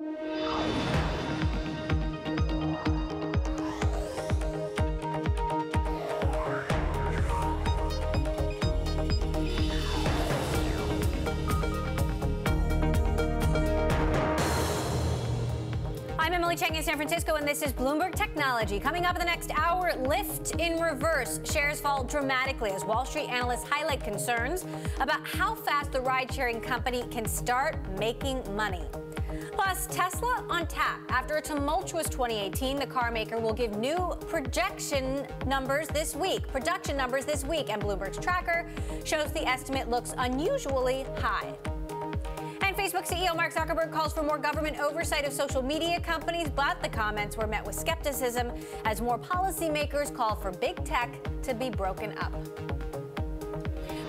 I'm Emily Chang in San Francisco, and this is Bloomberg Technology. Coming up in the next hour, Lyft in reverse. Shares fall dramatically as Wall Street analysts highlight concerns about how fast the ride-sharing company can start making money. Plus, Tesla on tap. After a tumultuous 2018, the car maker will give new production numbers this week, and Bloomberg's tracker shows the estimate looks unusually high. And Facebook CEO Mark Zuckerberg calls for more government oversight of social media companies, but the comments were met with skepticism as more policymakers call for big tech to be broken up.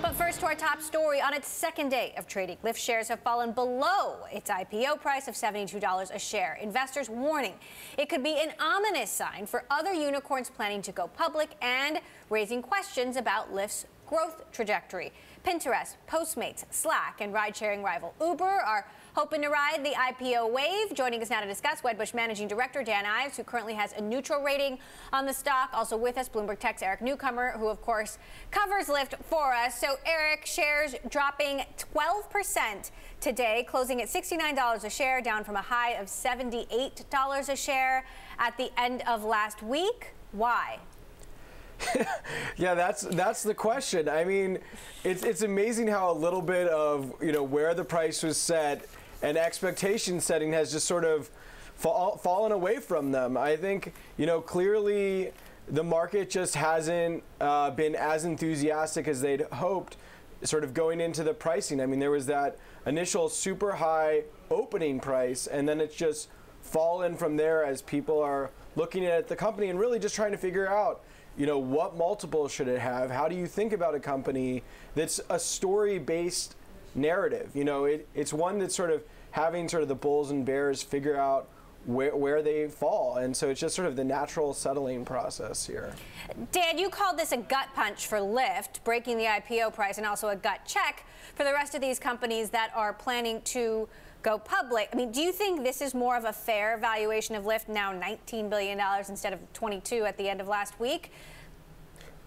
But first to our top story. On its second day of trading, Lyft shares have fallen below its IPO price of $72 a share. Investors warning it could be an ominous sign for other unicorns planning to go public and raising questions about Lyft's growth trajectory. Pinterest, Postmates, Slack, and ride-sharing rival Uber are hoping to ride the IPO wave. Joining us now to discuss, Wedbush Managing Director Dan Ives, who currently has a neutral rating on the stock. Also with us, Bloomberg Tech's Eric Newcomer, who, of course, covers Lyft for us. So, Eric, shares dropping 12% today, closing at $69 a share, down from a high of $78 a share at the end of last week. Why? Yeah, that's the question. I mean, it's amazing how a little bit of, where the price was set and expectation setting has just sort of fallen away from them. I think, clearly the market just hasn't been as enthusiastic as they'd hoped sort of going into the pricing. I mean, there was that initial super high opening price, and then it's just fallen from there as people are looking at the company and really just trying to figure out, what multiple should it have? How do you think about a company that's a story-based narrative? It's one that's sort of having sort of the bulls and bears figure out where they fall. And so it's just sort of the natural settling process here. Dan, you called this a gut punch for Lyft, breaking the IPO price, and also a gut check for the rest of these companies that are planning to go public. I mean, do you think this is more of a fair valuation of Lyft, now $19 billion instead of 22 at the end of last week?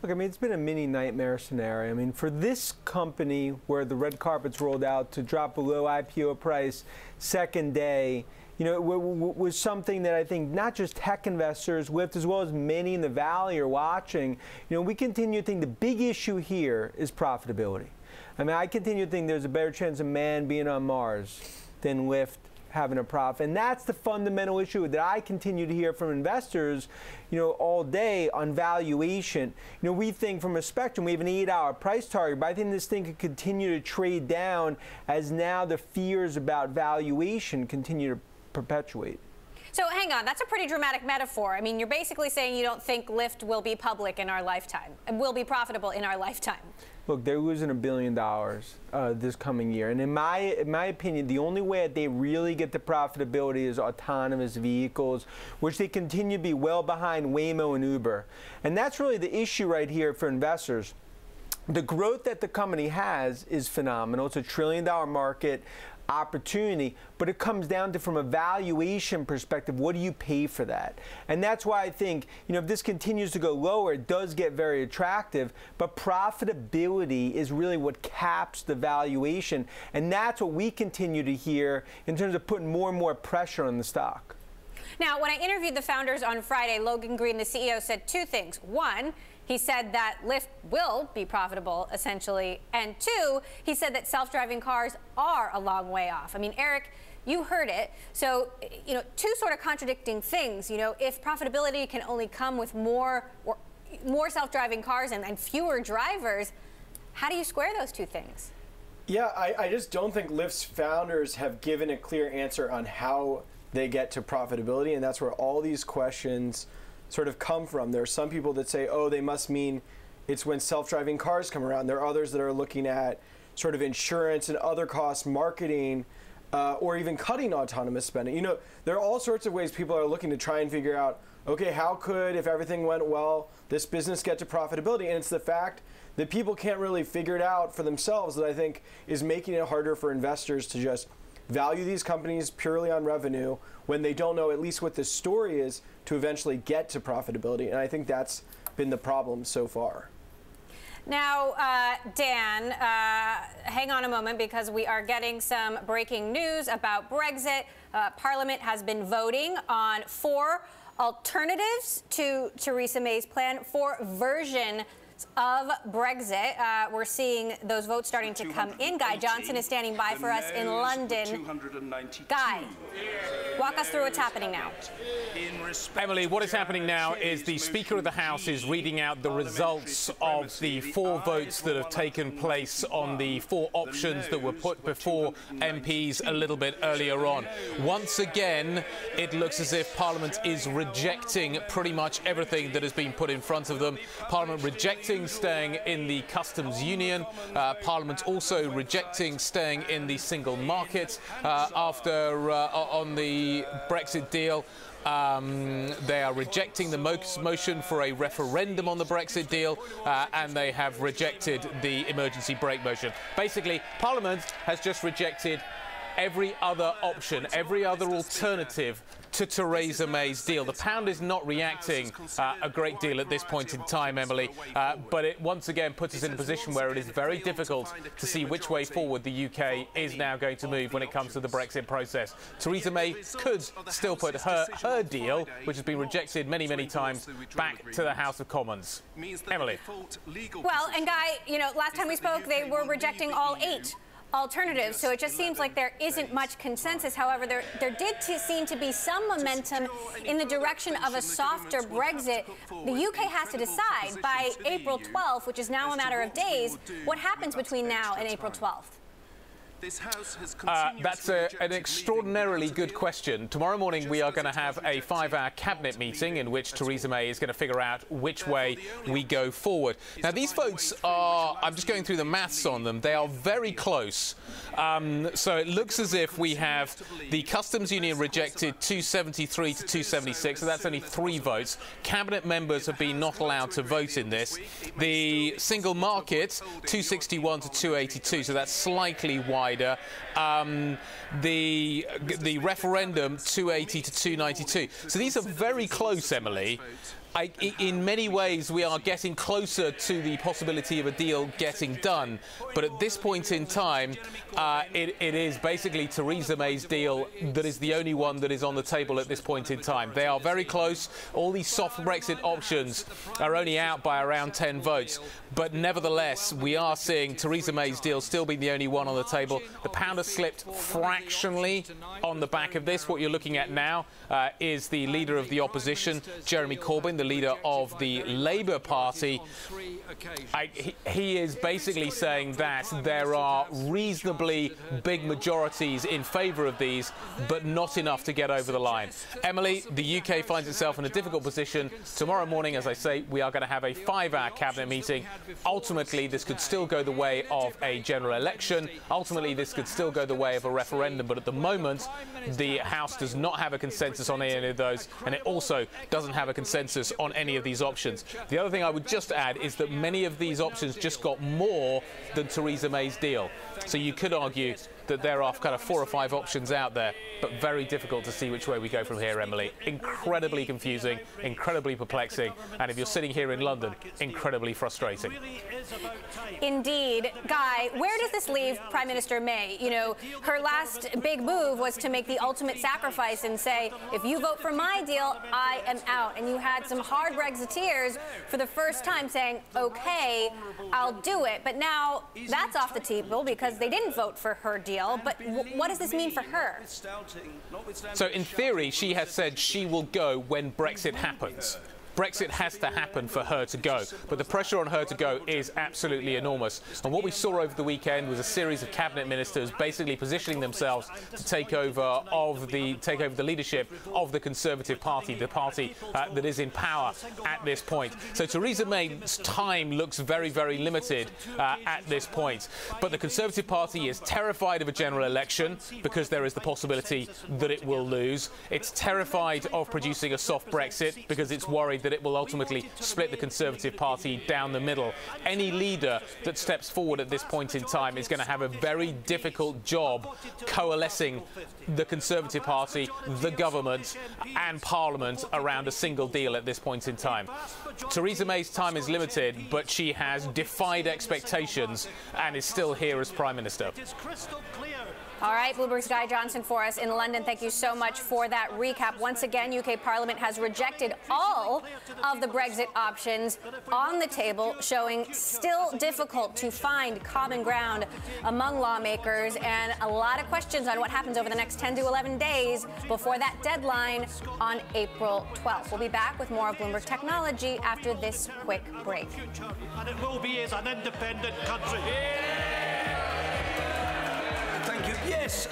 Look, I mean, it's been a mini nightmare scenario. I mean, for this company where the red carpet's rolled out to drop below IPO price second day, it was something that I think not just tech investors, Lyft, as well as many in the Valley are watching. We continue to think the big issue here is profitability. I mean, I continue to think there's a better chance of man being on Mars than Lyft having a profit. And that's the fundamental issue that I continue to hear from investors, all day on valuation. We think from a spectrum, we have an 8-hour price target, but I think this thing could continue to trade down as now the fears about valuation continue to perpetuate. So hang on, that's a pretty dramatic metaphor. I mean, you're basically saying you don't think Lyft will be public in our lifetime, and will be profitable in our lifetime. Look, they're losing $1 billion this coming year. And in my opinion, the only way that they really get to profitability is autonomous vehicles, which they continue to be well behind Waymo and Uber. And that's really the issue right here for investors. The growth that the company has is phenomenal. It's a $1 trillion market opportunity, but it comes down to, from a valuation perspective, what do you pay for that? And that's why I think, if this continues to go lower, it does get very attractive, but profitability is really what caps the valuation. And that's what we continue to hear in terms of putting more and more pressure on the stock. Now, when I interviewed the founders on Friday, Logan Green, the CEO, said two things. One, he said that Lyft will be profitable, essentially. And two, he said that self-driving cars are a long way off. I mean, Eric, you heard it. So, two sort of contradicting things. If profitability can only come with more self-driving cars and fewer drivers, how do you square those two things? Yeah, I just don't think Lyft's founders have given a clear answer on how they get to profitability, and that's where all these questions sort of come from. There are some people that say, oh, they must mean it's when self-driving cars come around. There are others that are looking at sort of insurance and other costs, marketing, or even cutting autonomous spending. There are all sorts of ways people are looking to try and figure out, okay, how could, if everything went well, this business get to profitability? And it's the fact that people can't really figure it out for themselves that I think is making it harder for investors to just value these companies purely on revenue when they don't know at least what the story is to eventually get to profitability. And I think that's been the problem so far. Now, Dan, hang on a moment because we are getting some breaking news about Brexit. Parliament has been voting on 4 alternatives to Theresa May's plan, 4 versions of Brexit. We're seeing those votes starting to come in. Guy Johnson is standing by for us in London. Guy, walk us through what's happening now. Emily, what is happening now is the Speaker of the House is reading out the results of the 4 votes that have taken place on the 4 options that were put before MPs a little bit earlier on. Once again, it looks as if Parliament is rejecting pretty much everything that has been put in front of them. Parliament rejecting staying in the customs union. Parliament also rejecting staying in the single market on the Brexit deal. They are rejecting the motion for a referendum on the Brexit deal, and they have rejected the emergency brake motion. Basically, Parliament has just rejected every other option, every other alternative to Theresa May's deal. The pound is not reacting a great deal at this point in time, Emily, but it once again puts us in a position where it is very difficult to see which way forward the UK is now going to move when it comes to the Brexit process. Theresa May could still put her deal, which has been rejected many, many times, back to the House of Commons. Emily. Well, and Guy, you know, last time we spoke, they were rejecting all 8 alternatives, so it just seems like there isn't much consensus. However, there did seem to be some momentum in the direction of a softer Brexit. The UK has to decide by April 12th, which is now a matter of days, what happens between now and April 12th. That's an extraordinarily good question. Tomorrow morning we are going to have a 5-hour cabinet meeting in which Theresa May is going to figure out which way we go forward. Now these votes are, I'm just going through the maths on them, they are very close. So it looks as if we have the customs union rejected 273 to 276, so that's only 3 votes. Cabinet members have been not allowed to vote in this. The single market 261 to 282, so that's slightly wider. The referendum 280 to 292. So these are very close, Emily. In many ways, we are getting closer to the possibility of a deal getting done. But at this point in time, it is basically Theresa May's deal that is the only one that is on the table at this point in time. They are very close. All these soft Brexit options are only out by around 10 votes. But nevertheless, we are seeing Theresa May's deal still being the only one on the table. The pound has slipped fractionally on the back of this. What you're looking at now is the leader of the opposition, Jeremy Corbyn, the leader of the Labour Party. He is basically saying that there are reasonably big majorities in favour of these, but not enough to get over the line. Emily, the UK finds itself in a difficult position. Tomorrow morning, as I say, we are going to have a 5-hour cabinet meeting. Ultimately, this could still go the way of a general election. Ultimately, this could still go the way of a referendum. But at the moment, the House does not have a consensus on any of those, and it also doesn't have a consensus on any of these options. The other thing I would just add is that many of these options just got more than Theresa May's deal. So you could argue that there are kind of 4 or 5 options out there, but very difficult to see which way we go from here, Emily. Incredibly confusing, incredibly perplexing, and if you're sitting here in London, incredibly frustrating. Indeed. Guy, where does this leave Prime Minister May? You know, her last big move was to make the ultimate sacrifice and say, if you vote for my deal, I am out. And you had some hard Brexiteers for the first time saying, okay, I'll do it. But now that's off the table because they didn't vote for her deal. But what does this mean for her? So in theory, she has said she will go when Brexit happens. Brexit has to happen for her to go, but the pressure on her to go is absolutely enormous. And what we saw over the weekend was a series of cabinet ministers basically positioning themselves to take over the leadership of the Conservative Party, the party that is in power at this point. So Theresa May's time looks very, very limited at this point. But the Conservative Party is terrified of a general election because there is the possibility that it will lose. It's terrified of producing a soft Brexit because it's worried that it will ultimately split the Conservative Party down the middle. Any leader that steps forward at this point in time is going to have a very difficult job coalescing the Conservative Party, the government and Parliament around a single deal at this point in time. Theresa May's time is limited, but she has defied expectations and is still here as Prime Minister. All right, Bloomberg's Guy Johnson for us in London. Thank you so much for that recap. Once again, UK Parliament has rejected all of the Brexit options on the table, showing still difficult to find common ground among lawmakers, and a lot of questions on what happens over the next 10 to 11 days before that deadline on April 12th. We'll be back with more of Bloomberg Technology after this quick break. And it will be as an independent country. Thank you. Yes.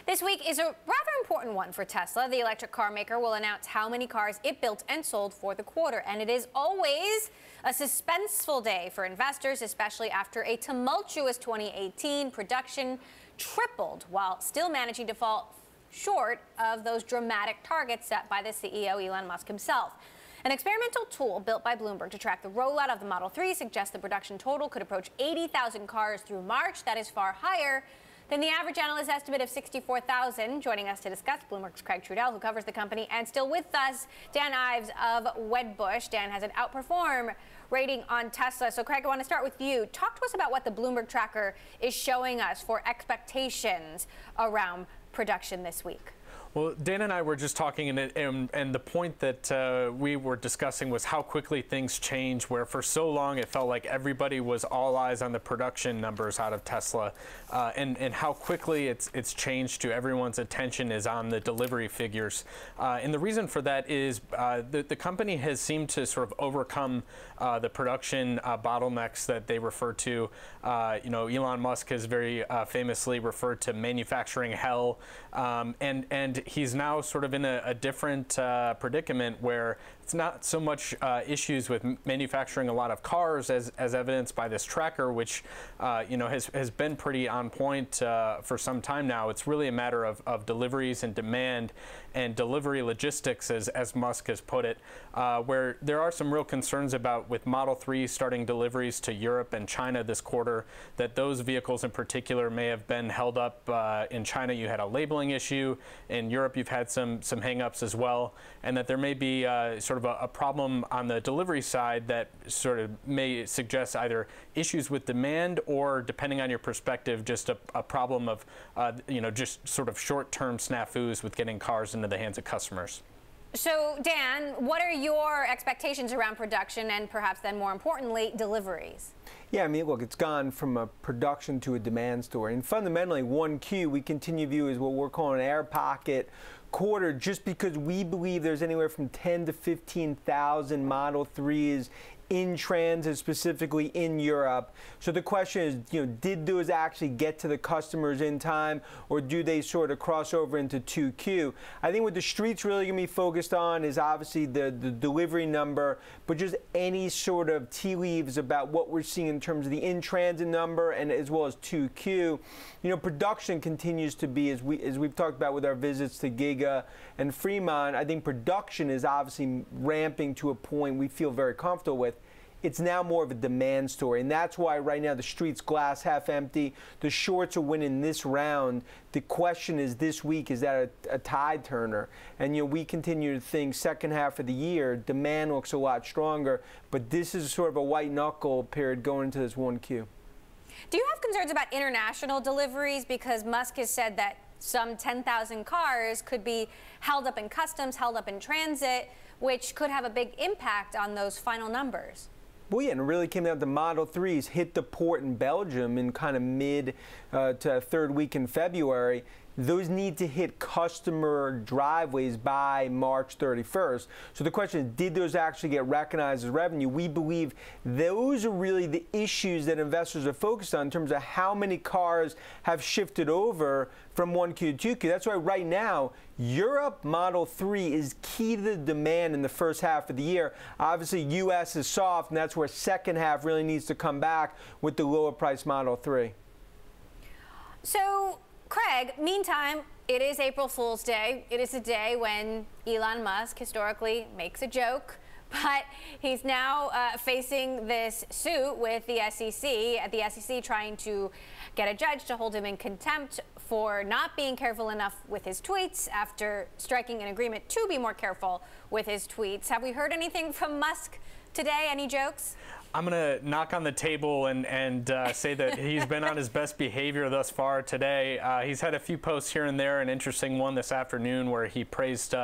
This week is a rather important one for Tesla. The electric car maker will announce how many cars it built and sold for the quarter. And it is always a suspenseful day for investors, especially after a tumultuous 2018. Production tripled while still managing to fall short of those dramatic targets set by the CEO, Elon Musk himself. An experimental tool built by Bloomberg to track the rollout of the Model 3 suggests the production total could approach 80,000 cars through March. That is far higher than the average analyst estimate of 64,000. Joining us to discuss, Bloomberg's Craig Trudell, who covers the company, and still with us, Dan Ives of Wedbush. Dan has an outperform rating on Tesla. So, Craig, I want to start with you. Talk to us about what the Bloomberg tracker is showing us for expectations around production this week. Well, Dan and I were just talking, and the point that we were discussing was how quickly things change, where for so long it felt like everybody was all eyes on the production numbers out of Tesla, and how quickly it's changed to everyone's attention is on the delivery figures. And the reason for that is the company has seemed to sort of overcome the production bottlenecks that they refer to. Elon Musk has very famously referred to manufacturing hell, and he's now sort of in a different predicament where it's not so much issues with manufacturing a lot of cars as evidenced by this tracker, which has been pretty on point for some time now. It's really a matter of deliveries and demand and delivery logistics, as Musk has put it, where there are some real concerns about with Model 3 starting deliveries to Europe and China this quarter, that those vehicles in particular may have been held up. In China, you had a labeling issue. In Europe, you've had some hang-ups as well, and that there may be sort of a problem on the delivery side that sort of may suggest either issues with demand or, depending on your perspective, just a problem of just sort of short-term snafus with getting cars into the hands of customers. So, Dan, what are your expectations around production and perhaps then more importantly, deliveries? Yeah, I mean, look, it's gone from a production to a demand story. And fundamentally, 1Q, we continue to view as what we're calling an air pocket quarter, just because we believe there's anywhere from 10 to 15,000 Model 3s in transit, specifically in Europe. So the question is, did those actually get to the customers in time, or do they sort of cross over into 2Q? I think what the street's really going to be focused on is obviously the delivery number, but just any sort of tea leaves about what we're seeing in terms of the in-transit number and as well as 2Q. Production continues to be, as we've talked about with our visits to Giga and Fremont, I think production is obviously ramping to a point we feel very comfortable with. It's now more of a demand story, and that's why right now the street's glass half empty. The shorts are winning this round. The question is this week, is that a tide turner? And we continue to think second half of the year, demand looks a lot stronger, but this is sort of a white knuckle period going into this 1Q. Do you have concerns about international deliveries? Because Musk has said that some 10,000 cars could be held up in customs, held up in transit, which could have a big impact on those final numbers. Well, yeah, and it really came down to Model 3s hit the port in Belgium in kind of mid to third week in February. Those need to hit customer driveways by March 31st. So the question is, did those actually get recognized as revenue? We believe those are really the issues that investors are focused on in terms of how many cars have shifted over from 1Q to 2Q. That's why right now, Europe Model 3 is key to the demand in the first half of the year. Obviously, U.S. is soft, and that's where second half really needs to come back with the lower price Model 3. So, Craig, meantime, it is April Fool's Day. It is a day when Elon Musk historically makes a joke, but he's now facing this suit with the SEC trying to get a judge to hold him in contempt for not being careful enough with his tweets after striking an agreement to be more careful with his tweets. Have we heard anything from Musk today? Any jokes? I'm going to knock on the table and say that he's been on his best behavior thus far today. He's had a few posts here and there, an interesting one this afternoon where he praised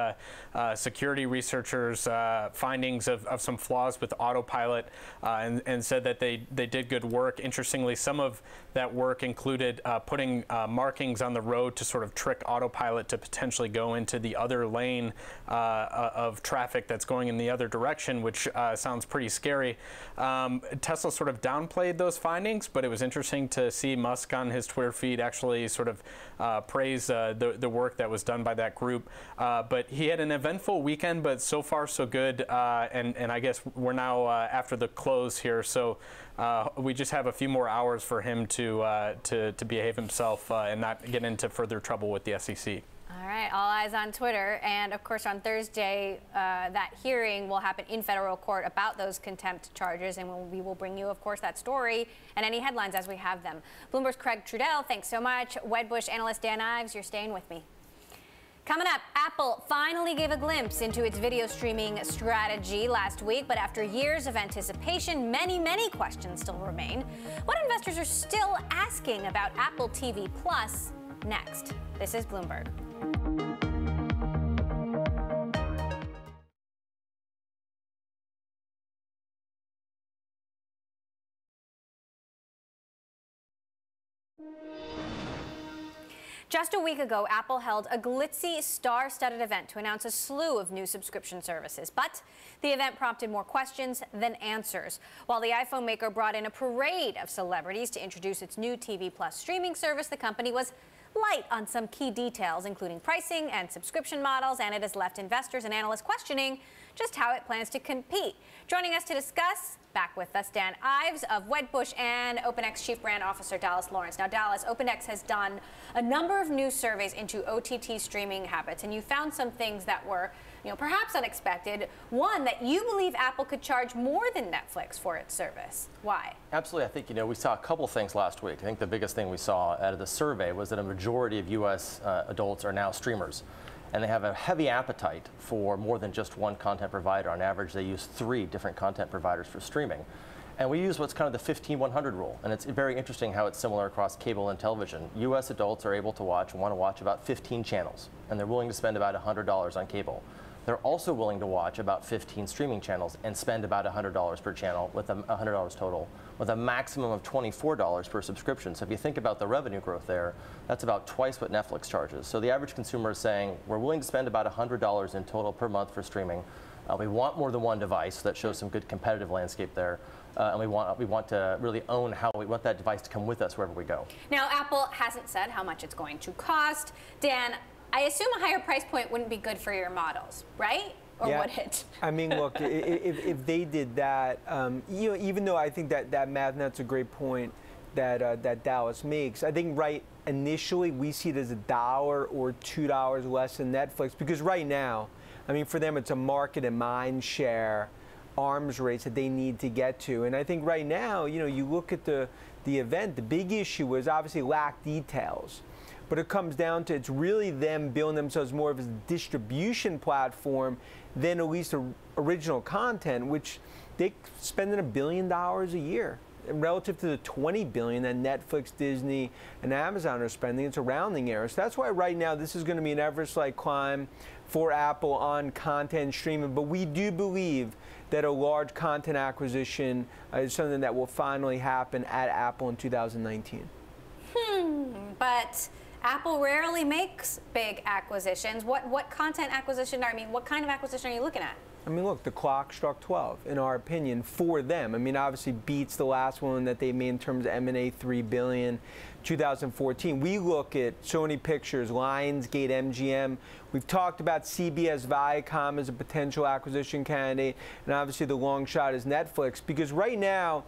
security researchers' findings of some flaws with autopilot and said that they did good work. Interestingly, some of that work included putting markings on the road to sort of trick autopilot to potentially go into the other lane of traffic that's going in the other direction, which sounds pretty scary. Tesla sort of downplayed those findings, but it was interesting to see Musk on his Twitter feed actually sort of praise the work that was done by that group. But he had an eventful weekend, but so far so good. And I guess we're now after the close here, so we just have a few more hours for him to behave himself and not get into further trouble with the SEC. All right, all eyes on Twitter. And of course, on Thursday, that hearing will happen in federal court about those contempt charges. And we will bring you, of course, that story and any headlines as we have them. Bloomberg's Craig Trudell, thanks so much. Wedbush analyst Dan Ives, you're staying with me. Coming up, Apple finally gave a glimpse into its video streaming strategy last week, but after years of anticipation, many questions still remain. What investors are still asking about Apple TV Plus next. This is Bloomberg. Just a week ago, Apple held a glitzy, star-studded event to announce a slew of new subscription services. But the event prompted more questions than answers. While the iPhone maker brought in a parade of celebrities to introduce its new TV Plus streaming service, the company was light on some key details, including pricing and subscription models, and it has left investors and analysts questioning just how it plans to compete. Joining us to discuss, back with us, Dan Ives of Wedbush and OpenX Chief Brand Officer Dallas Lawrence. Now, Dallas, OpenX has done a number of new surveys into OTT streaming habits, and you found some things that were, perhaps unexpected. One, that you believe Apple could charge more than Netflix for its service. Why? Absolutely. I think, we saw a couple things last week. I think the biggest thing we saw out of the survey was that a majority of U.S. adults are now streamers. And they have a heavy appetite for more than just one content provider. On average, they use 3 different content providers for streaming. And we use what's kind of the 15-100 rule. And it's very interesting how it's similar across cable and television. U.S. adults are able to want to watch about 15 channels, and they're willing to spend about $100 on cable. They're also willing to watch about 15 streaming channels and spend about $100 per channel, with $100 total, with a maximum of $24 per subscription. So if you think about the revenue growth there, that's about twice what Netflix charges. So the average consumer is saying, we're willing to spend about $100 in total per month for streaming. We want more than one device, so that shows some good competitive landscape there. And we want to really own how we want that device to come with us wherever we go. Now, Apple hasn't said how much it's going to cost. Dan, I assume a higher price point wouldn't be good for your models, right? Or would it? I mean, look, if they did that, even though I think that math, and that's a great point that Dallas makes, I think initially we see it as $1 or $2 less than Netflix, because right now, I mean, for them it's a market and mind share arms race that they need to get to. And I think right now, you look at the event, the big issue was obviously lack details. But it comes down to, it's really them building themselves more of a distribution platform than at least original content, which they're spending $1 billion a year. And relative to the $20 billion that Netflix, Disney, and Amazon are spending, it's a rounding error. So that's why right now this is going to be an Everest-like climb for Apple on content streaming. But we do believe that a large content acquisition is something that will finally happen at Apple in 2019. But Apple rarely makes big acquisitions. What content acquisition, what kind of acquisition are you looking at? I mean, look, the clock struck 12, in our opinion, for them. I mean, obviously beats the last one that they made in terms of M&A, $3 billion, 2014. We look at Sony Pictures, Lionsgate, MGM. We've talked about CBS Viacom as a potential acquisition candidate, and obviously the long shot is Netflix, because right now,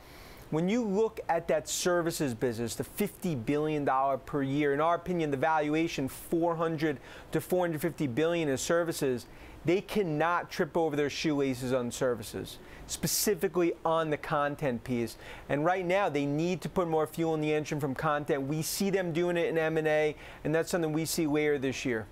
when you look at that services business, the $50 billion per year, in our opinion, the valuation $400 to $450 billion is services, they cannot trip over their shoelaces on services, specifically on the content piece. And right now, they need to put more fuel in the engine from content. We see them doing it in M&A, and that's something we see later this year.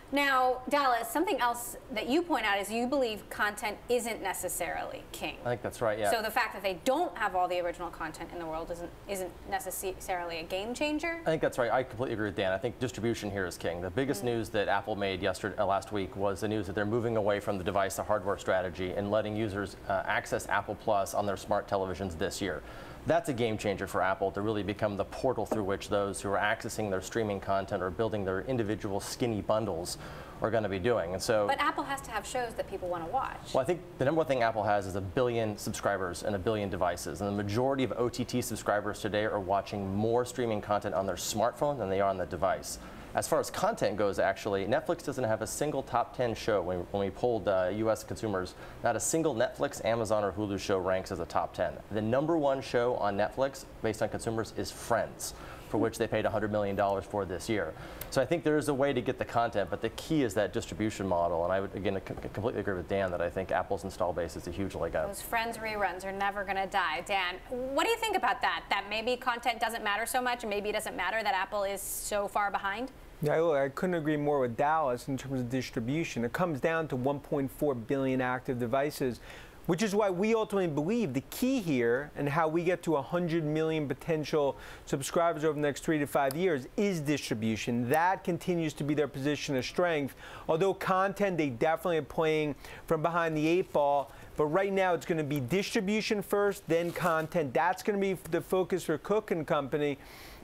Now, Dallas, something else that you point out is you believe content isn't necessarily king. I think that's right, yeah. So the fact that they don't have all the original content in the world isn't necessarily a game changer? I think that's right. I completely agree with Dan. I think distribution here is king. The biggest news that Apple made last week was the news that they're moving away from the device to hardware strategy and letting users access Apple Plus on their smart televisions this year. That's a game changer for Apple to really become the portal through which those who are accessing their streaming content or building their individual skinny bundles are going to be doing. And so, but Apple has to have shows that people want to watch. Well, I think the number one thing Apple has is 1 billion subscribers and 1 billion devices. And the majority of OTT subscribers today are watching more streaming content on their smartphone than they are on the device. As far as content goes, actually, Netflix doesn't have a single top 10 show. When we polled U.S. consumers, not a single Netflix, Amazon, or Hulu show ranks as a top 10. The number one show on Netflix, based on consumers, is Friends, for which they paid $100 million for this year. So I think there is a way to get the content, but the key is that distribution model. And I would, again, completely agree with Dan that I think Apple's install base is a huge leg up. Those Friends reruns are never going to die. Dan, what do you think about that? That maybe content doesn't matter so much, and maybe it doesn't matter that Apple is so far behind? Yeah, I couldn't agree more with Dallas in terms of distribution. It comes down to 1.4 billion active devices, which is why we ultimately believe the key here and how we get to 100 million potential subscribers over the next 3 to 5 years is distribution. That continues to be their position of strength. Although content, they definitely are playing from behind the 8 ball. But right now, it's going to be distribution first, then content. That's going to be the focus for Cook and Company.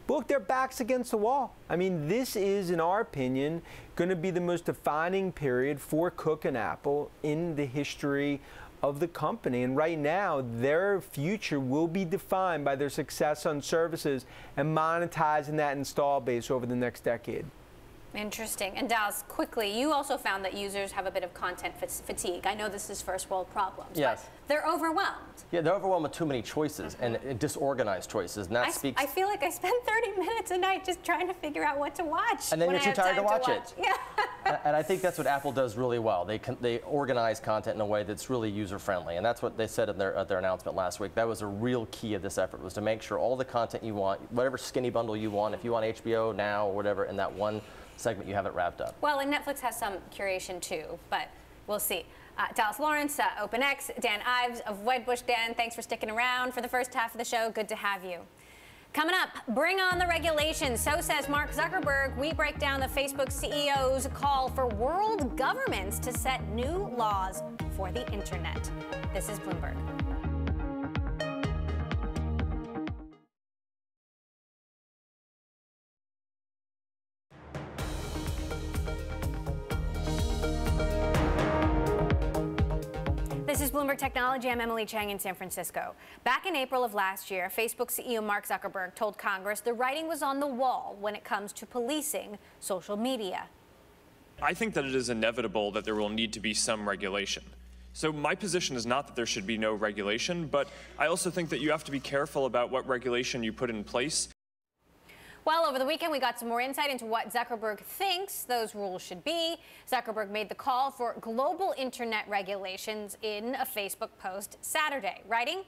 But look, their backs against the wall. I mean, this is, in our opinion, going to be the most defining period for Cook and Apple in the history of the company. And right now, their future will be defined by their success on services and monetizing that install base over the next decade. Interesting. And Dallas, quickly, you also found that users have a bit of content fatigue. I know this is first world problems, yes, but they're overwhelmed. Yeah, they're overwhelmed with too many choices and disorganized choices. And that speaks. I feel like I spend 30 minutes a night just trying to figure out what to watch. And then you're too tired to watch it. Yeah. And I think that's what Apple does really well. They organize content in a way that's really user-friendly. And that's what they said at their announcement last week. That was a real key of this effort, was to make sure all the content you want, whatever skinny bundle you want, if you want HBO Now or whatever, in that one segment you have it wrapped up. Well, and Netflix has some curation too, but we'll see. Dallas Lawrence, OpenX, Dan Ives of Wedbush. Dan, thanks for sticking around for the first half of the show. Good to have you. Coming up, bring on the regulations. So says Mark Zuckerberg. We break down the Facebook CEO's call for world governments to set new laws for the internet. This is Bloomberg. This is Bloomberg Technology. I'm Emily Chang in San Francisco. Back in April of last year, Facebook CEO Mark Zuckerberg told Congress the writing was on the wall when it comes to policing social media. I think that it is inevitable that there will need to be some regulation. So my position is not that there should be no regulation, but I also think that you have to be careful about what regulation you put in place. Well, over the weekend, we got some more insight into what Zuckerberg thinks those rules should be. Zuckerberg made the call for global internet regulations in a Facebook post Saturday, writing,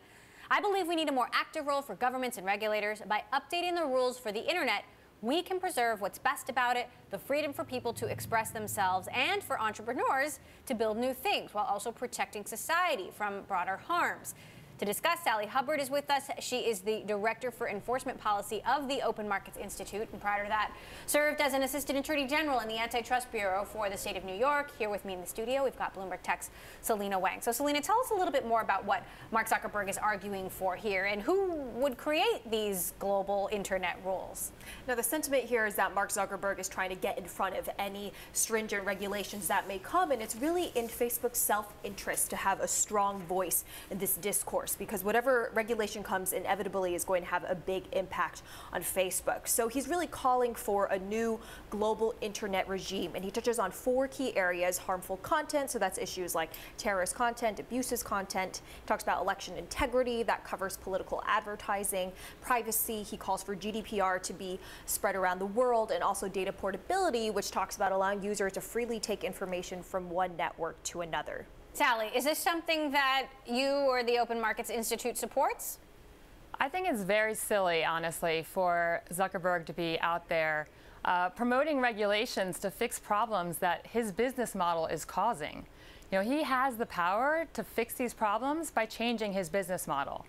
"I believe we need a more active role for governments and regulators. By updating the rules for the internet, we can preserve what's best about it, the freedom for people to express themselves and for entrepreneurs to build new things while also protecting society from broader harms." To discuss, Sally Hubbard is with us. She is the Director for Enforcement Policy of the Open Markets Institute, and prior to that, served as an Assistant Attorney General in the Antitrust Bureau for the state of New York. Here with me in the studio, we've got Bloomberg Tech's Selena Wang. So, Selena, tell us a little bit more about what Mark Zuckerberg is arguing for here, and who would create these global internet rules? Now, the sentiment here is that Mark Zuckerberg is trying to get in front of any stringent regulations that may come, and it's really in Facebook's self-interest to have a strong voice in this discourse. force, because whatever regulation comes inevitably is going to have a big impact on Facebook. So he's really calling for a new global internet regime, and he touches on 4 key areas: harmful content, so that's issues like terrorist content, abuses content. He talks about election integrity, that covers political advertising, privacy. He calls for GDPR to be spread around the world, and also data portability, which talks about allowing users to freely take information from one network to another. Sally, is this something that you or the Open Markets Institute supports? I think it's very silly, honestly, for Zuckerberg to be out there promoting regulations to fix problems that his business model is causing. You know, he has the power to fix these problems by changing his business model,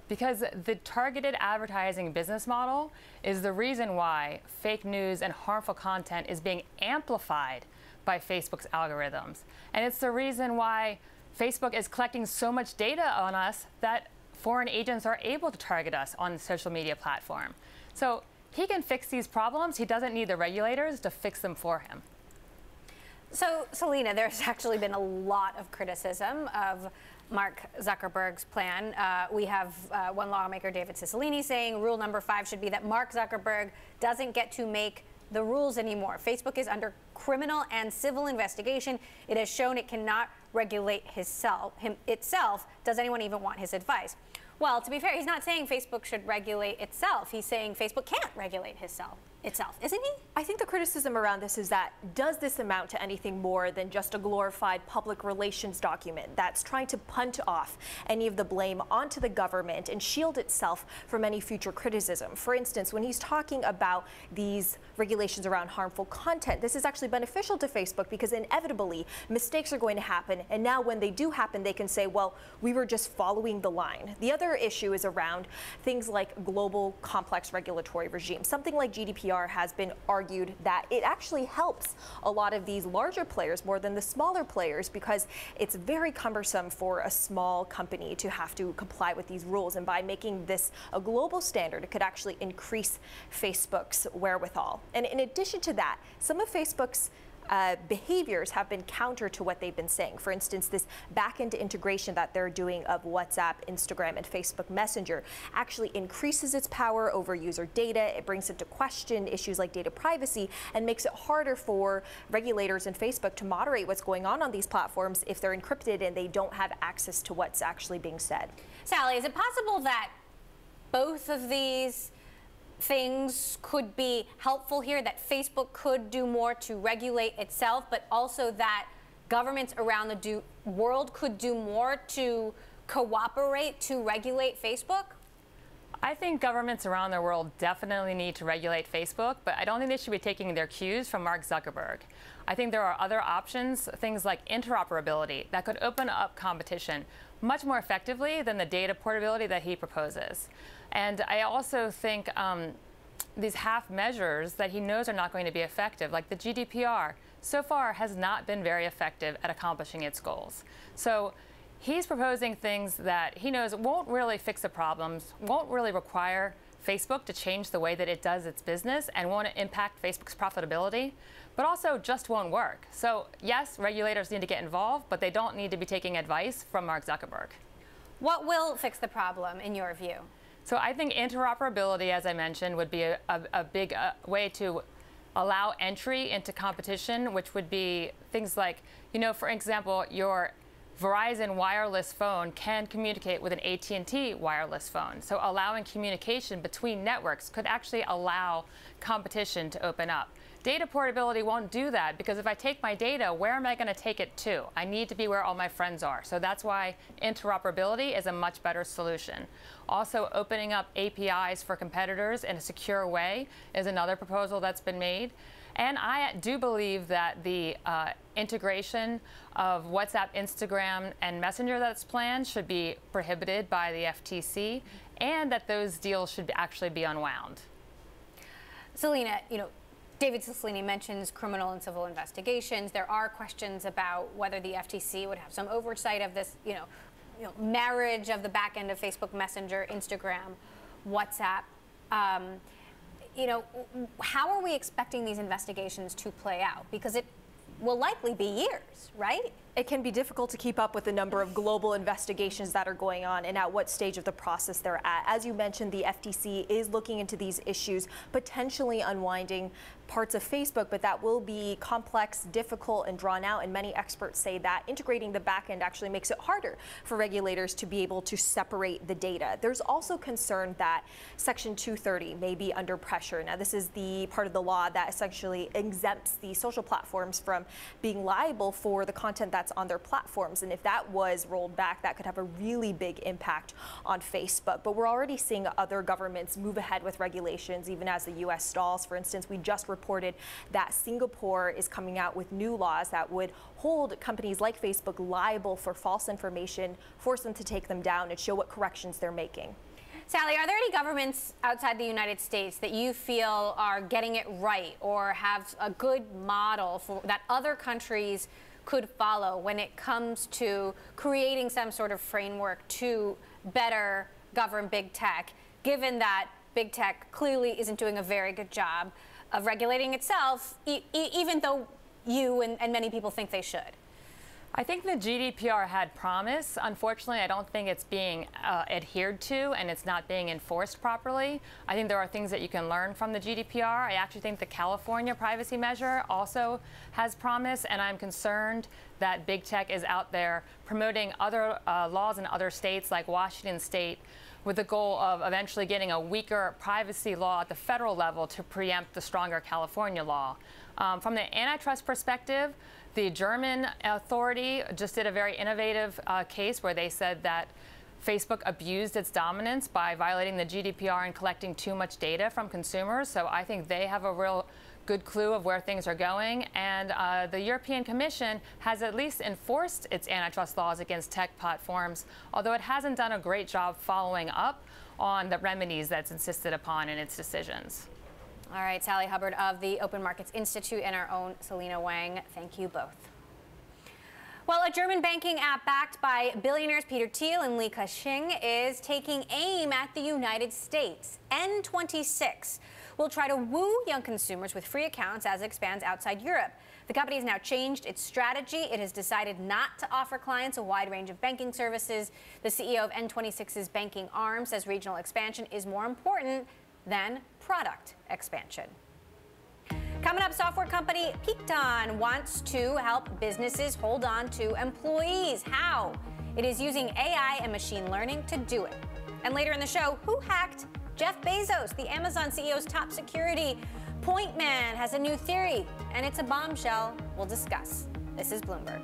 because the targeted advertising business model is the reason why fake news and harmful content is being amplified by Facebook's algorithms. And it's the reason why Facebook is collecting so much data on us that foreign agents are able to target us on the social media platform. So he can fix these problems. He doesn't need the regulators to fix them for him. So, Selena, there's actually been a lot of criticism of Mark Zuckerberg's plan. We have one lawmaker, David Cicilline, saying rule number 5 should be that Mark Zuckerberg doesn't get to make the rules anymore. Facebook is under criminal and civil investigation. It has shown it cannot regulate itself. Does anyone even want his advice? Well, to be fair, he's not saying Facebook should regulate itself. He's saying Facebook can't regulate itself, isn't he? I think the criticism around this is that, does this amount to anything more than just a glorified public relations document that's trying to punt off any of the blame onto the government and shield itself from any future criticism? For instance, when he's talking about these regulations around harmful content, this is actually beneficial to Facebook because inevitably mistakes are going to happen, and now when they do happen, they can say, well, we were just following the line. The other issue is around things like global complex regulatory regimes. Something like GDPR has been argued that it actually helps a lot of these larger players more than the smaller players, because it's very cumbersome for a small company to have to comply with these rules. And by making this a global standard, it could actually increase Facebook's wherewithal. And in addition to that, some of Facebook's behaviors have been counter to what they've been saying. For instance, this back-end integration that they're doing of WhatsApp, Instagram, and Facebook Messenger actually increases its power over user data. It brings into question issues like data privacy and makes it harder for regulators and Facebook to moderate what's going on these platforms if they're encrypted and they don't have access to what's actually being said. Sally, is it possible that both of these things could be helpful here, that Facebook could do more to regulate itself, but also that governments around the world could do more to cooperate to regulate Facebook? I think governments around the world definitely need to regulate Facebook, but I don't think they should be taking their cues from Mark Zuckerberg. I think there are other options, things like interoperability, that could open up competition much more effectively than the data portability that he proposes. And I also think these half measures that he knows are not going to be effective, like the GDPR, so far has not been very effective at accomplishing its goals. So he's proposing things that he knows won't really fix the problems, won't really require Facebook to change the way that it does its business, and won't impact Facebook's profitability, but also just won't work. So yes, regulators need to get involved, but they don't need to be taking advice from Mark Zuckerberg. What will fix the problem, in your view? So I think interoperability, as I mentioned, would be a big way to allow entry into competition, which would be things like, you know, for example, your Verizon wireless phone can communicate with an AT&T wireless phone. So allowing communication between networks could actually allow competition to open up. Data portability won't do that, because if I take my data, where am I going to take it to? I need to be where all my friends are. So that's why interoperability is a much better solution. Also, opening up APIs for competitors in a secure way is another proposal that's been made. And I do believe that the integration of WhatsApp, Instagram, and Messenger that's planned should be prohibited by the FTC, and that those deals should actually be unwound. Selena, you know, David Cicilline mentions criminal and civil investigations. There are questions about whether the FTC would have some oversight of this, you know, marriage of the back end of Facebook Messenger, Instagram, WhatsApp. You know, how are we expecting these investigations to play out? Because it will likely be years, right? It can be difficult to keep up with the number of global investigations that are going on and at what stage of the process they're at. As you mentioned, the FTC is looking into these issues, potentially unwinding parts of Facebook, but that will be complex, difficult, and drawn out. And many experts say that integrating the back end actually makes it harder for regulators to be able to separate the data. There's also concern that Section 230 may be under pressure. Now, this is the part of the law that essentially exempts the social platforms from being liable for the content that's on their platforms. And if that was rolled back, that could have a really big impact on Facebook. But we're already seeing other governments move ahead with regulations, even as the U.S. stalls. For instance, we just reported that Singapore is coming out with new laws that would hold companies like Facebook liable for false information, force them to take them down, and show what corrections they're making. Sally, are there any governments outside the United States that you feel are getting it right or have a good model for that other countries could follow when it comes to creating some sort of framework to better govern big tech, given that big tech clearly isn't doing a very good job of regulating itself, even though you and many people think they should? I think the GDPR had promise. Unfortunately, I don't think it's being adhered to and it's not being enforced properly. I think there are things that you can learn from the GDPR. I actually think the California privacy measure also has promise, and I'm concerned that big tech is out there promoting other laws in other states like Washington State with the goal of eventually getting a weaker privacy law at the federal level to preempt the stronger California law. From the antitrust perspective, the German authority just did a very innovative case where they said that Facebook abused its dominance by violating the GDPR and collecting too much data from consumers. So I think they have a real good clue of where things are going. And the European Commission has at least enforced its antitrust laws against tech platforms, although it hasn't done a great job following up on the remedies that's insisted upon in its decisions. All right, Sally Hubbard of the Open Markets Institute and our own Selena Wang, thank you both. Well, a German banking app backed by billionaires Peter Thiel and Li Ka-shing is taking aim at the United States. N26 will try to woo young consumers with free accounts as it expands outside Europe. The company has now changed its strategy. It has decided not to offer clients a wide range of banking services. The CEO of N26's banking arm says regional expansion is more important than product expansion. Coming up, software company Peakton wants to help businesses hold on to employees. How? It is using AI and machine learning to do it. And later in the show, who hacked Jeff Bezos, the Amazon CEO's top security point man, has a new theory, and it's a bombshell. We'll discuss. This is Bloomberg.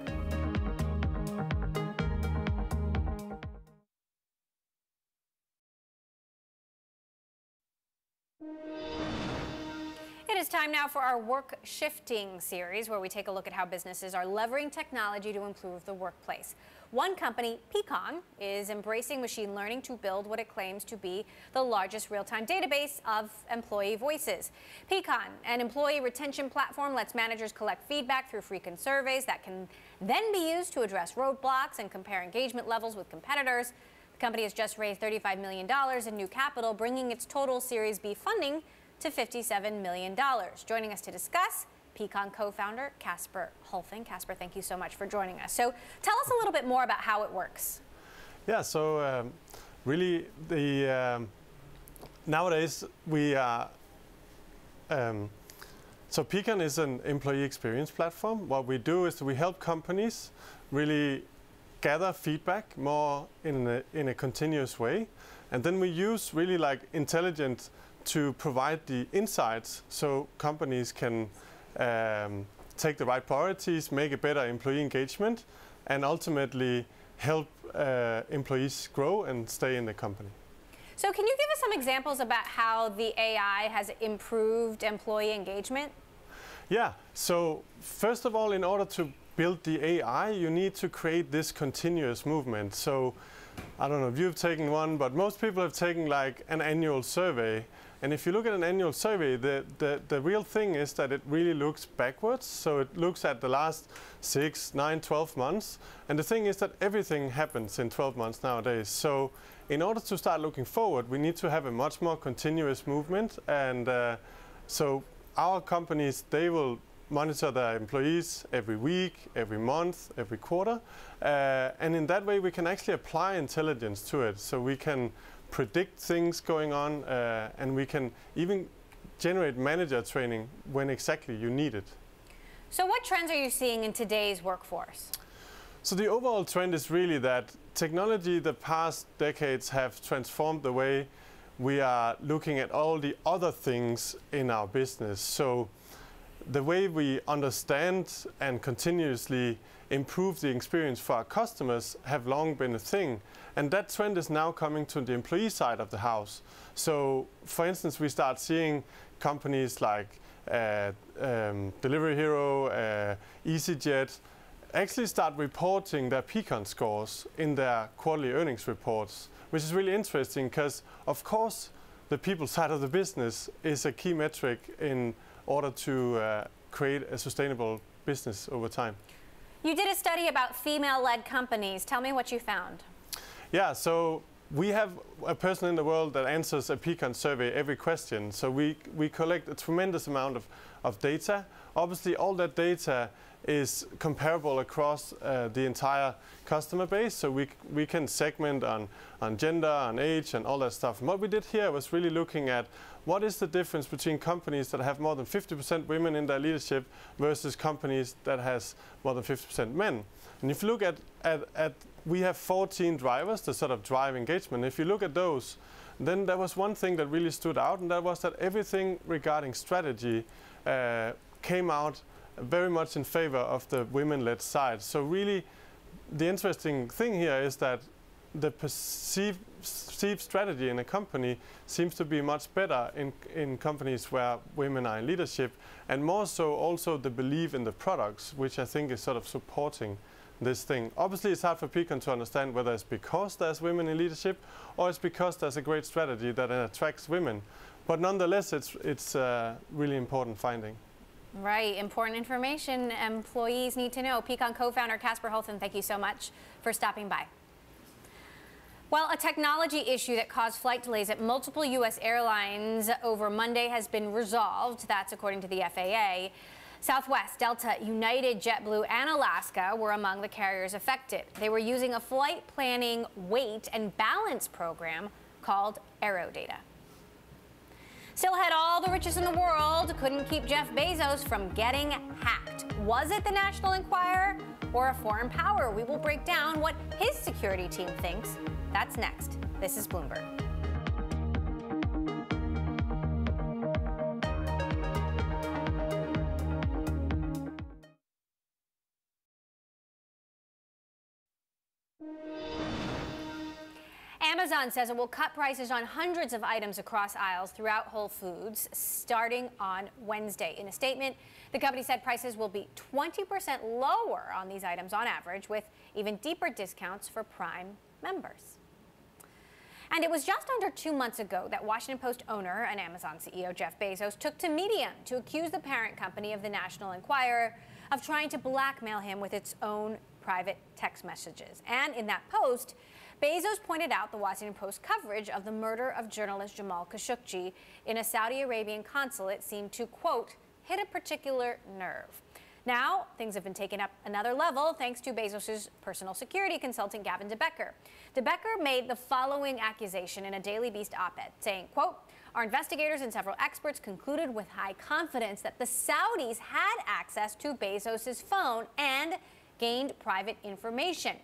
It is time now for our work shifting series, where we take a look at how businesses are leveraging technology to improve the workplace. One company, Peakton, is embracing machine learning to build what it claims to be the largest real-time database of employee voices. Peakton, an employee retention platform, lets managers collect feedback through frequent surveys that can then be used to address roadblocks and compare engagement levels with competitors. The company has just raised $35 million in new capital, bringing its total Series B funding to $57 million. Joining us to discuss, Peakton co-founder Casper Hulfing. Casper, thank you so much for joining us. So tell us a little bit more about how it works. Yeah, so really nowadays we are, so Peakton is an employee experience platform. What we do is we help companies really gather feedback more in a continuous way. And then we use really like intelligent to provide the insights so companies can take the right priorities, make a better employee engagement, and ultimately help employees grow and stay in the company. So can you give us some examples about how the AI has improved employee engagement? Yeah, so first of all, in order to build the AI, you need to create this continuous movement. So I don't know if you've taken one, but most people have taken like an annual survey. And if you look at an annual survey, the real thing is that it really looks backwards. So it looks at the last 6, 9, 12 months. And the thing is that everything happens in 12 months nowadays. So in order to start looking forward, we need to have a much more continuous movement. And so our companies, they will monitor their employees every week, every month, every quarter. And in that way, we can actually apply intelligence to it. So we can predict things going on, and we can even generate manager training when exactly you need it. So what trends are you seeing in today's workforce? So the overall trend is really that technology the past decades have transformed the way we are looking at all the other things in our business. So the way we understand and continuously improve the experience for our customers have long been a thing. And that trend is now coming to the employee side of the house. So for instance, we start seeing companies like Delivery Hero, EasyJet, actually start reporting their Peakon scores in their quarterly earnings reports, which is really interesting because, of course, the people side of the business is a key metric in order to create a sustainable business over time. You did a study about female-led companies. Tell me what you found. Yeah, so we have a person in the world that answers a Peakon survey every question. So we collect a tremendous amount of data. Obviously, all that data is comparable across the entire customer base. So we can segment on gender, on age, and all that stuff. And what we did here was really looking at what is the difference between companies that have more than 50% women in their leadership versus companies that has more than 50% men. And if you look at we have 14 drivers that sort of drive engagement. If you look at those, then there was one thing that really stood out, and that was that everything regarding strategy came out very much in favor of the women-led side. So really, the interesting thing here is that the perceived strategy in a company seems to be much better in companies where women are in leadership, and more so also the belief in the products, which I think is sort of supporting this thing. Obviously, it's hard for Peakon to understand whether it's because there's women in leadership or it's because there's a great strategy that attracts women. But nonetheless, it's a really important finding. Right, important information employees need to know. Peakon co-founder Casper Holthen, thank you so much for stopping by. Well, a technology issue that caused flight delays at multiple U.S. airlines over Monday has been resolved. That's according to the FAA. Southwest, Delta, United, JetBlue, and Alaska were among the carriers affected. They were using a flight planning weight and balance program called AeroData. Still had all the riches in the world, couldn't keep Jeff Bezos from getting hacked. Was it the National Enquirer or a foreign power? We will break down what his security team thinks. That's next. This is Bloomberg. Amazon says it will cut prices on hundreds of items across aisles throughout Whole Foods starting on Wednesday. In a statement, the company said prices will be 20% lower on these items on average, with even deeper discounts for Prime members. And it was just under 2 months ago that Washington Post owner and Amazon CEO Jeff Bezos took to Medium to accuse the parent company of the National Enquirer of trying to blackmail him with its own private text messages. And in that post, Bezos pointed out the Washington Post coverage of the murder of journalist Jamal Khashoggi in a Saudi Arabian consulate seemed to, quote, hit a particular nerve. Now, things have been taken up another level thanks to Bezos' personal security consultant, Gavin de Becker. De Becker made the following accusation in a Daily Beast op-ed, saying, quote, our investigators and several experts concluded with high confidence that the Saudis had access to Bezos' phone and gained private information.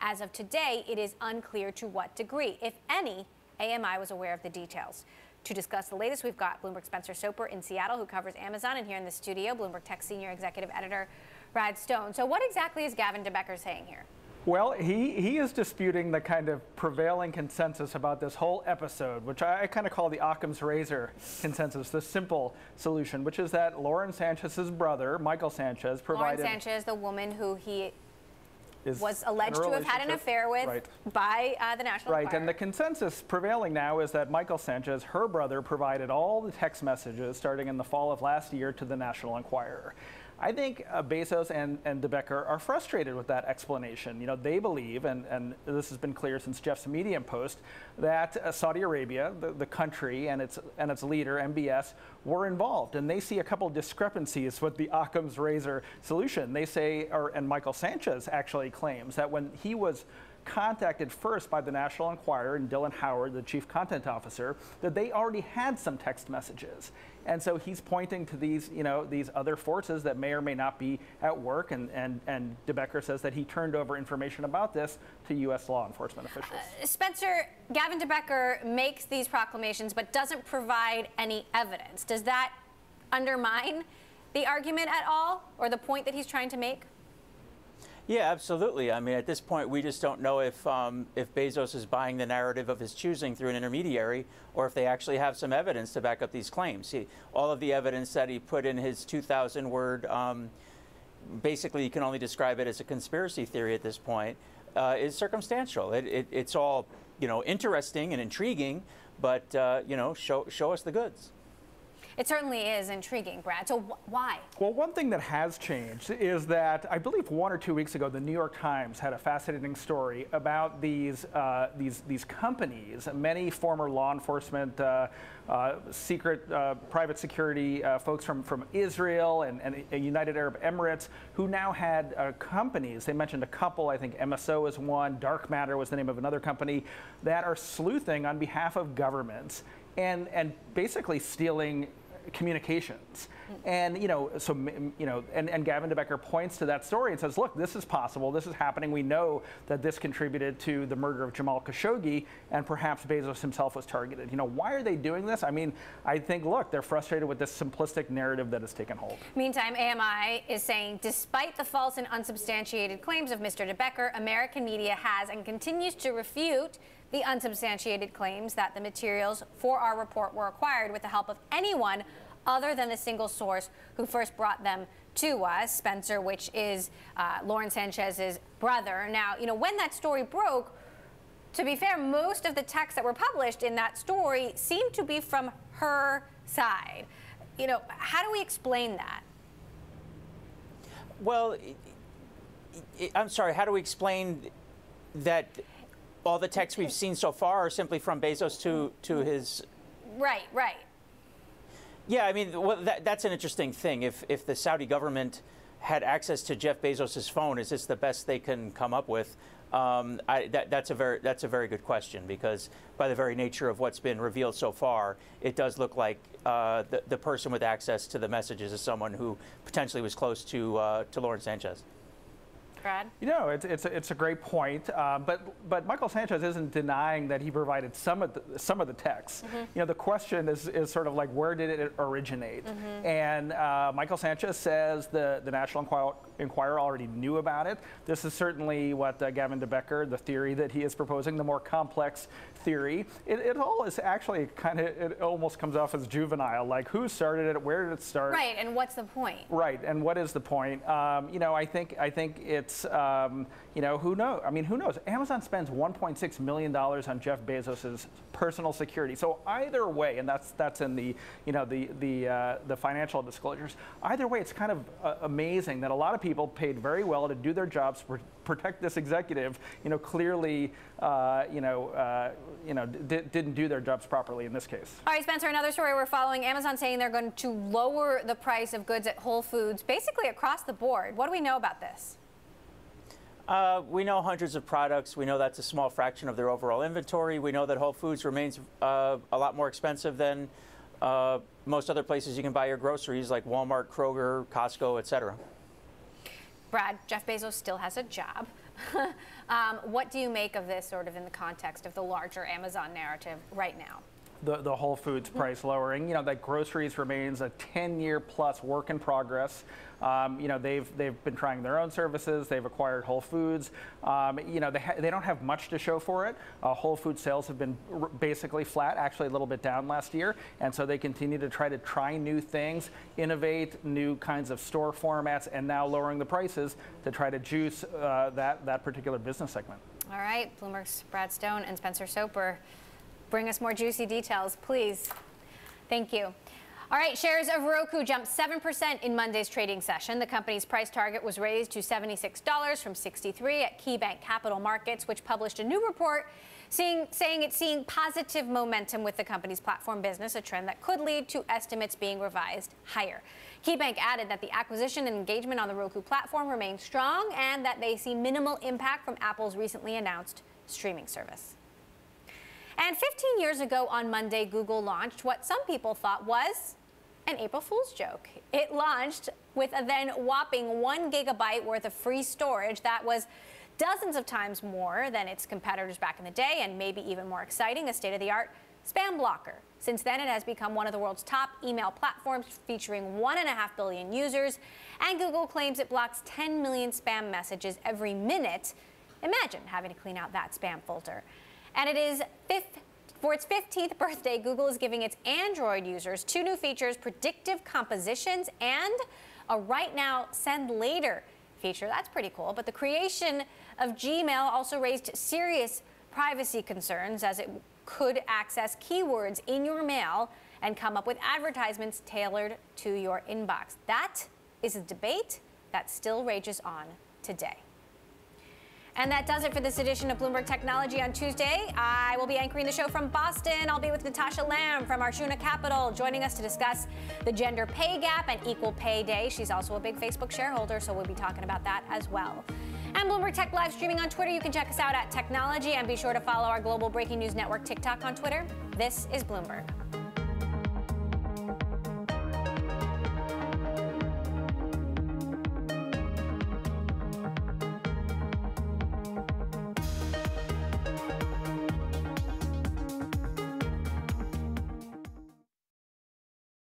As of today, it is unclear to what degree, if any, AMI was aware of the details. To discuss the latest, we've got Bloomberg Spencer Soper in Seattle, who covers Amazon, and here in the studio, Bloomberg Tech Senior Executive Editor Brad Stone. So what exactly is Gavin de Becker saying here? Well, he is disputing the kind of prevailing consensus about this whole episode, which I kind of call the Occam's razor consensus, the simple solution, which is that Lauren Sanchez's brother, Michael Sanchez, provided... Lauren Sanchez, the woman who he was alleged to have had an affair with by the National Enquirer. And the consensus prevailing now is that Michael Sanchez, her brother, provided all the text messages starting in the fall of last year to the National Enquirer. I think Bezos and De Becker are frustrated with that explanation. You know, they believe, and this has been clear since Jeff's Medium post, that Saudi Arabia, the country, and its leader, MBS, were involved. And they see a couple of discrepancies with the Occam's razor solution. They say, and Michael Sanchez actually claims that when he was contacted first by the National Enquirer and Dylan Howard, the chief content officer, that they already had some text messages. And so he's pointing to these, you know, these other forces that may or may not be at work. And De Becker says that he turned over information about this to U.S. law enforcement officials. Spencer, Gavin De Becker makes these proclamations but doesn't provide any evidence. Does that undermine the argument at all, or the point that he's trying to make? Yeah, absolutely. I mean, at this point, we just don't know if Bezos is buying the narrative of his choosing through an intermediary, or if they actually have some evidence to back up these claims. All of the evidence that he put in his 2,000-word, basically, you can only describe it as a conspiracy theory at this point, is circumstantial. It's all, you know, interesting and intriguing, but you know, show us the goods. It certainly is intriguing, Brad. So why? Well, one thing that has changed is that I believe 1 or 2 weeks ago, the New York Times had a fascinating story about these companies. Many former law enforcement, secret, private security folks from Israel and United Arab Emirates, who now had companies. They mentioned a couple. I think MSO is one. Dark Matter was the name of another company that are sleuthing on behalf of governments and basically stealing communications. And, you know, so, you know, and Gavin De Becker points to that story and says, look, this is possible. This is happening. We know that this contributed to the murder of Jamal Khashoggi, and perhaps Bezos himself was targeted. You know, why are they doing this? I mean, I think, look, they're frustrated with this simplistic narrative that has taken hold. Meantime, AMI is saying, despite the false and unsubstantiated claims of Mr. De Becker, American media has and continues to refute the unsubstantiated claims that the materials for our report were acquired with the help of anyone other than the single source who first brought them to us, Spencer, which is Lauren Sanchez's brother. Now, you know, when that story broke, to be fair, most of the texts that were published in that story seemed to be from her side. You know, how do we explain that? Well, I'm sorry, how do we explain that all the texts we've seen so far are simply from Bezos to his... Right. Yeah, I mean, well, that's an interesting thing. If the Saudi government had access to Jeff Bezos' phone, is this the best they can come up with? That's a very good question, because by the very nature of what's been revealed so far, it does look like the person with access to the messages is someone who potentially was close to Lauren Sanchez. Brad? You know, it's a great point, but Michael Sanchez isn't denying that he provided some of the texts. Mm-hmm. You know, the question is sort of like, where did it originate? Mm-hmm. And Michael Sanchez says the National Enquirer already knew about it. This is certainly what Gavin De Becker, the theory that he is proposing, the more complex theory. It all is actually kind of, it almost comes off as juvenile, like who started it, where did it start? Right, and what's the point? Right, and what is the point? You know, I think it's, you know, who knows? I mean, who knows? Amazon spends $1.6 million on Jeff Bezos's personal security. So either way, and that's in the, you know, the financial disclosures. Either way, it's kind of amazing that a lot of people paid very well to do their jobs, protect this executive. You know, clearly, didn't do their jobs properly in this case. All right, Spencer, another story we're following. Amazon saying they're going to lower the price of goods at Whole Foods, basically across the board. What do we know about this? We know hundreds of products. We know that's a small fraction of their overall inventory. We know that Whole Foods remains a lot more expensive than most other places you can buy your groceries, like Walmart, Kroger, Costco, etc. Brad, Jeff Bezos still has a job. What do you make of this sort of in the context of the larger Amazon narrative right now? The Whole Foods price lowering, you know, that groceries remains a 10-year plus work in progress. You know, they've been trying their own services. They've acquired Whole Foods. You know, they don't have much to show for it. Whole Foods sales have been basically flat, actually a little bit down last year. And so they continue to try new things, innovate new kinds of store formats, and now lowering the prices to try to juice that particular business segment. All right, Bloomberg's Brad Stone and Spencer Soper. Bring us more juicy details, please. Thank you. All right, shares of Roku jumped 7% in Monday's trading session. The company's price target was raised to $76 from $63 at KeyBank Capital Markets, which published a new report saying it's seeing positive momentum with the company's platform business, a trend that could lead to estimates being revised higher. KeyBank added that the acquisition and engagement on the Roku platform remains strong and that they see minimal impact from Apple's recently announced streaming service. And 15 years ago on Monday, Google launched what some people thought was an April Fool's joke. It launched with a then whopping 1 gigabyte worth of free storage that was dozens of times more than its competitors back in the day, and maybe even more exciting, a state-of-the-art spam blocker. Since then, it has become one of the world's top email platforms, featuring 1.5 billion users, and Google claims it blocks 10 million spam messages every minute. Imagine having to clean out that spam filter. And it is for its 15th birthday, Google is giving its Android users 2 new features: predictive compositions and a right now, send later feature. That's pretty cool. But the creation of Gmail also raised serious privacy concerns, as it could access keywords in your mail and come up with advertisements tailored to your inbox. That is a debate that still rages on today. And that does it for this edition of Bloomberg Technology on Tuesday. I will be anchoring the show from Boston. I'll be with Natasha Lamb from Arjuna Capital, joining us to discuss the gender pay gap and equal pay day. She's also a big Facebook shareholder, so we'll be talking about that as well. And Bloomberg Tech live streaming on Twitter. You can check us out at Technology, and be sure to follow our global breaking news network TikTok on Twitter. This is Bloomberg.